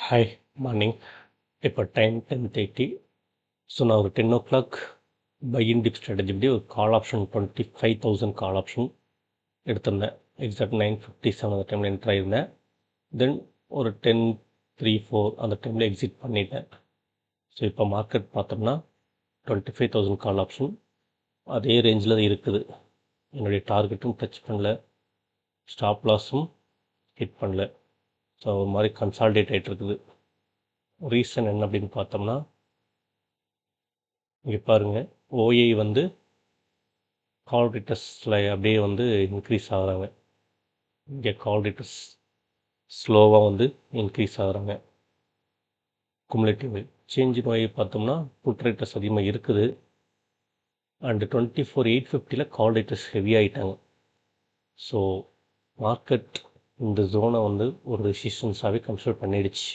Hi morning. இப்போ time 10:30. So நான் ஒரு 10 o'clock பை-இன் டிப் ஸ்ட்ராட்டஜி படி ஒரு கால் ஆப்ஷன் 25,000 கால் ஆப்ஷன் எடுத்திருந்தேன். எக்ஸாக்ட் 9:57 அந்த டைமில் என்ட்ரு ஆகியிருந்தேன். தென் ஒரு 10:03-4 அந்த டைமில் எக்ஸிட் பண்ணிட்டேன். ஸோ இப்போ மார்க்கெட் பார்த்தோம்னா 25,000 கால் ஆப்ஷன் அதே ரேஞ்சில் தான் இருக்குது. என்னுடைய டார்கெட்டும் டச் பண்ணல, ஸ்டாப் லாஸும் ஹிட் பண்ணல. ஸோ ஒரு மாதிரி கன்சால்டேட் ஆகிட்டு இருக்குது. ரீசன் என்ன அப்படின்னு பார்த்தோம்னா, இங்கே பாருங்கள், ஓஐ வந்து கால் ரிட்டர்ஸில் அப்படியே வந்து இன்க்ரீஸ் ஆகுறாங்க. இங்கே கால் ரிட்டர்ஸ் ஸ்லோவாக வந்து இன்க்ரீஸ் ஆகுறாங்க. குமுலேட்டிவ் சேஞ்ச் நோயை பார்த்தோம்னா புட் ரைட்டர்ஸ் அதிகமாக இருக்குது. அண்டு 24,850 கால் ரைட்டர்ஸ் ஹெவி ஆகிட்டாங்க. ஸோ மார்க்கெட் இந்த ஜோனை வந்து ஒரு ரெசிஸ்டன்ஸாகவே கன்சிடர் பண்ணிடுச்சு.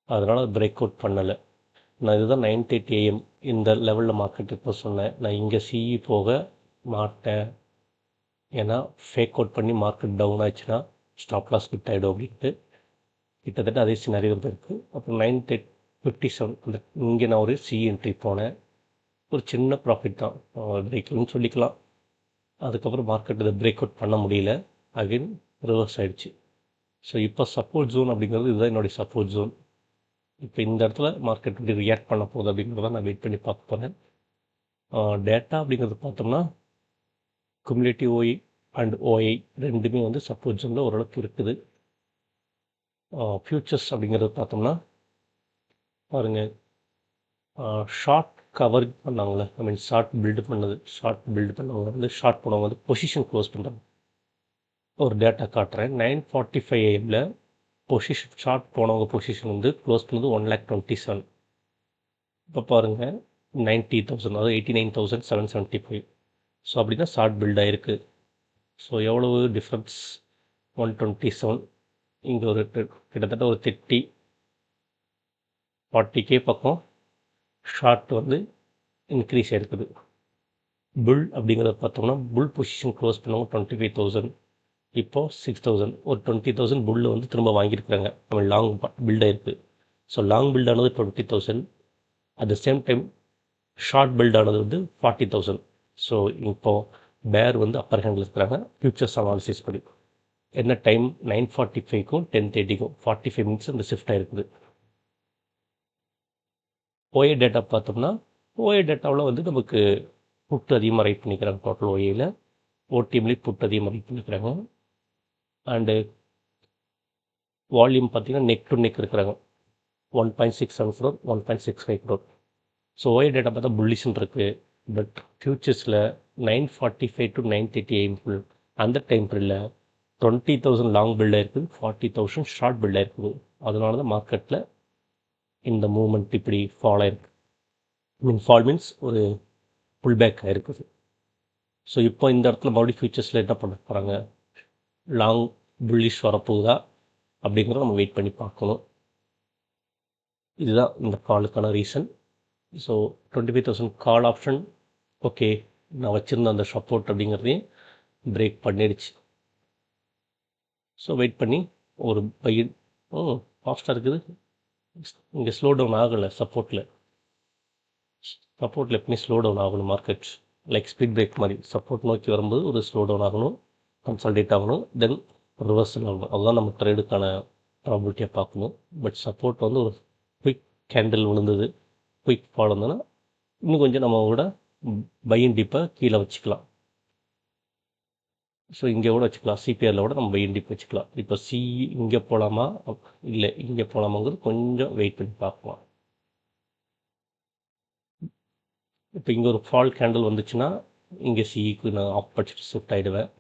அதனால் பிரேக் அவுட் பண்ணலை. நான் இதுதான் 9:30 AM இந்த லெவலில் மார்க்கெட் இப்போ சொன்னேன். நான் இங்கே சிஇ போக மாட்டேன், ஏன்னா ஃபேக் அவுட் பண்ணி மார்க்கெட் டவுன் ஆச்சுன்னா ஸ்டாப் லாஸ் ஹிட் ஆகிடும் அப்படின்ட்டு. கிட்டத்தட்ட அதே சினாரியோ தான் இருக்குது. அப்புறம் 9:57 அந்த இங்கே நான் ஒரு சிஇ என்ட்ரி போனேன். ஒரு சின்ன ப்ராஃபிட் தான், பிரேக்னு சொல்லிக்கலாம். அதுக்கப்புறம் மார்க்கெட் இதை பிரேக் அவுட் பண்ண முடியல, அகைன் ரிவர்ஸ் ஆகிடுச்சு. ஸோ இப்போ சப்போர்ட் ஜோன் அப்படிங்கிறது இதுதான் என்னுடைய சப்போர்ட் ஜோன். இப்போ இந்த இடத்துல மார்க்கெட் எப்படி ரியாக்ட் பண்ண போகுது அப்படிங்கிறத நான் வெயிட் பண்ணி பார்க்க போகிறேன். டேட்டா அப்படிங்கிறது பார்த்தோம்னா குமுலேட்டிவ் ஓஐ அண்ட் ஓஐ ரெண்டுமே வந்து சப்போர்ட் ஜோனில் ஓரளவுக்கு இருக்குது. ஃபியூச்சர்ஸ் அப்படிங்கிறது பார்த்தோம்னா பாருங்கள், ஷார்ட் கவர் பண்ணாங்களே, ஐ மீன் ஷார்ட் பில்டு பண்ணவங்க வந்து ஷார்ட் போனவங்க வந்து பொசிஷன் க்ளோஸ் பண்ணுறாங்க. ஒரு டேட்டா காட்டுறேன். 9:45 AM பொசிஷன் ஷார்ட் போனவங்க பொசிஷன் வந்து க்ளோஸ் பண்ணது 1,27,000. இப்போ பாருங்கள் 90,000, அதாவது 89,775. ஸோ அப்படி தான் ஷார்ட் பில்ட் ஆகிருக்கு. ஸோ எவ்வளவு டிஃப்ரென்ஸ்? 127. இங்கே ஒரு கிட்டத்தட்ட ஒரு 40K பக்கம் ஷார்ட் வந்து இன்க்ரீஸ் ஆகிருக்குது. புல் அப்படிங்கிறத பார்த்தோம்னா புல் பொசிஷன் க்ளோஸ் பண்ணவங்க 25,000, இப்போது 6,000. ஒரு 20,000 புல்லை வந்து திரும்ப வாங்கியிருக்கிறாங்க. நம்ம லாங் பில்ட் ஆகிருக்கு. ஸோ லாங் பில்ட் ஆனது 20,000. At the same time short build ஆனது வந்து 40,000. ஸோ இப்போது பேர் வந்து அப்பர் ஹேண்டில் இருக்கிறாங்க ஃபியூச்சர்ஸ் அனாலிசிஸ் படி. என்ன டைம்? 9:45க்கும் 10:30க்கும் 45 மினிட்ஸ் இந்த ஷிஃப்ட் ஆகிருக்குது. ஓஏ டேட்டா பார்த்தோம்னா ஓஏ டேட்டாவில் வந்து நமக்கு புட்டு அதிகமாக ரைட் பண்ணிக்கிறாங்க. டோட்டல் ஓஏயில் ஓடிஎம்லேயும் புட்டு அதிகமாக ரைட் பண்ணிக்கிறாங்க. அண்டு வால்யூம் பார்த்திங்கன்னா நெக் டு நெக் இருக்கிறாங்க. 1.67 crore, 1.65 crore. So OA data பார்த்தா புல்லிஷன் இருக்குது. பட் ஃபியூச்சர்ஸில் 9:45 to 9:30 AM அந்த டைம் பீரியடில் 20,000 லாங் பில்டாக இருக்குது, 40,000 ஷார்ட் பில்டாக இருக்குது. அதனால தான் மார்க்கெட்டில் இந்த மூமெண்ட் இப்படி ஃபால் ஆகிருக்கு. ஃபால் மீன்ஸ் ஒரு புல் பேக் ஆகிருக்குது. ஸோ இப்போ இந்த இடத்துல மறுபடியும் ஃபியூச்சர்ஸில் என்ன பண்ண போகிறாங்க? லாங் புல்லிஷ் வரப்போகுதா அப்படிங்கிறத நம்ம வெயிட் பண்ணி பார்க்கணும். இதுதான் இந்த காலுக்கான reason. So 25,000 call option okay, நான் வச்சுருந்த அந்த சப்போர்ட் அப்படிங்கிறதையும் பிரேக் பண்ணிடுச்சு. ஸோ வெயிட் பண்ணி ஒரு பையன் ஃபாஸ்ட்டாக இருக்குது. இங்கே ஸ்லோ டவுன் ஆகலை. சப்போர்ட்டில் எப்பவுமே ஸ்லோ டவுன் ஆகணும் மார்க்கெட். லைக் ஸ்பீட் பிரேக் மாதிரி சப்போர்ட் நோக்கி வரும்போது ஒரு ஸ்லோ டவுன் ஆகணும், கன்சால்டேட் ஆகணும், தென் ரிவர்சல் ஆகணும். அதுதான் நம்ம ட்ரேடுக்கான ப்ராபபிலிட்டியாக பார்க்கணும். பட் சப்போர்ட் வந்து ஒரு குயிக் கேண்டில் விழுந்தது, குயிக் ஃபால் இருந்ததுன்னா இன்னும் கொஞ்சம் நம்ம கூட பை-இன் டிப்பை கீழே வச்சுக்கலாம். ஸோ இங்கே கூட வச்சுக்கலாம், சிபிஆரில் கூட நம்ம பை-இன் டிப் வச்சுக்கலாம். இப்போ இங்கே போகலாமா இல்லை இங்கே போகலாமாங்கிறது கொஞ்சம் வெயிட் பண்ணி பார்க்கலாம். இப்போ இங்கே ஒரு ஃபால் கேண்டில் வந்துச்சுன்னா இங்கே சிஇக்கு நான் ஆப்பர்ச்சுனிட்டி ஷிஃப்ட் ஆகிடுவேன்.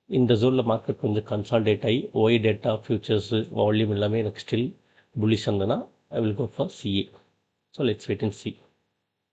இந்த ஜோனில் மார்க்கெட் கொஞ்சம் கன்சால்டேட் ஆகி ஓஐ டேட்டா ஃபியூச்சர்ஸு வால்யூம் எல்லாமே எனக்கு ஸ்டில் புல்லிஷ் இருந்ததுன்னா I will go for CA. So let's wait and C.